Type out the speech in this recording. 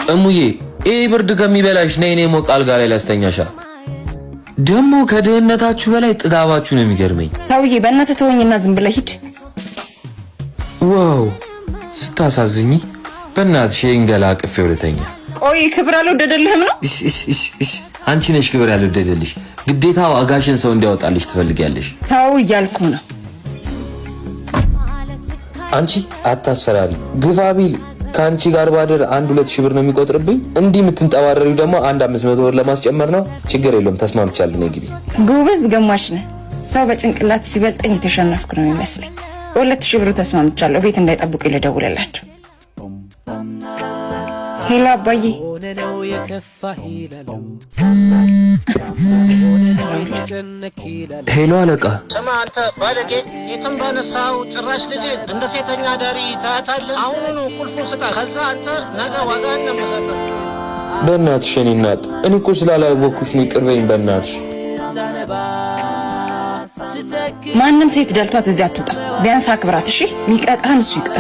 እሙዬ ብርድ ከሚበላሽ ነይ እኔ ሞቅ አልጋ ላይ ላስተኛሻ። ደሞ ከድህነታችሁ በላይ ጥጋባችሁ ነው የሚገርመኝ። ሰውዬ በእናትህ ተወኝና ዝም ብለህ ሂድ። ዋው ስታሳዝኝ። በእናትሽ እንገላ አቅፌ ወደተኛ። ቆይ ክብር አልወደደልህም ነው? አንቺ ነሽ ክብር ያልወደደልሽ። ግዴታ ዋጋሽን ሰው እንዲያወጣልሽ ትፈልጊያለሽ። ተው እያልኩ ነው። አንቺ አታስፈራሪ። ግፋ ቢል ከአንቺ ጋር ባደር 1-2 ብር ነው የሚቆጥርብኝ። እንዲህ የምትንጠባረሪው ደግሞ 500 ብር ለማስጨመር ነው። ችግር የለውም ተስማምቻለሁ። ነይ ግቢ። ጎበዝ ገማች ነህ። ሰው በጭንቅላት ሲበልጠኝ የተሸነፍኩ ነው የሚመስለኝ። 2000 ብር ተስማምቻለሁ። ቤት እንዳይጠብቁ ልደውልላቸው። ሄሎ አባዬ። ሄሎ አለቃ። ስማ አንተ ባለጌ፣ የትም ባነሳው ጭራሽ ልጅ እንደ ሴተኛ ዳሪ ታያታለህ። አሁኑኑ ቁልፉን ስጣት። ከዛ አንተ ነገ ዋጋ እንደምሰጥህ። በእናትሽ የኔ እናት፣ እኔ እኮ ስላላወኩሽ ነው። ይቅር በይኝ በእናትሽ። ማንም ሴት ደልቷት እዚያ አትወጣ። ቢያንስ አክብራት እሺ። ሚቀጣህን እሱ ይቅጣ።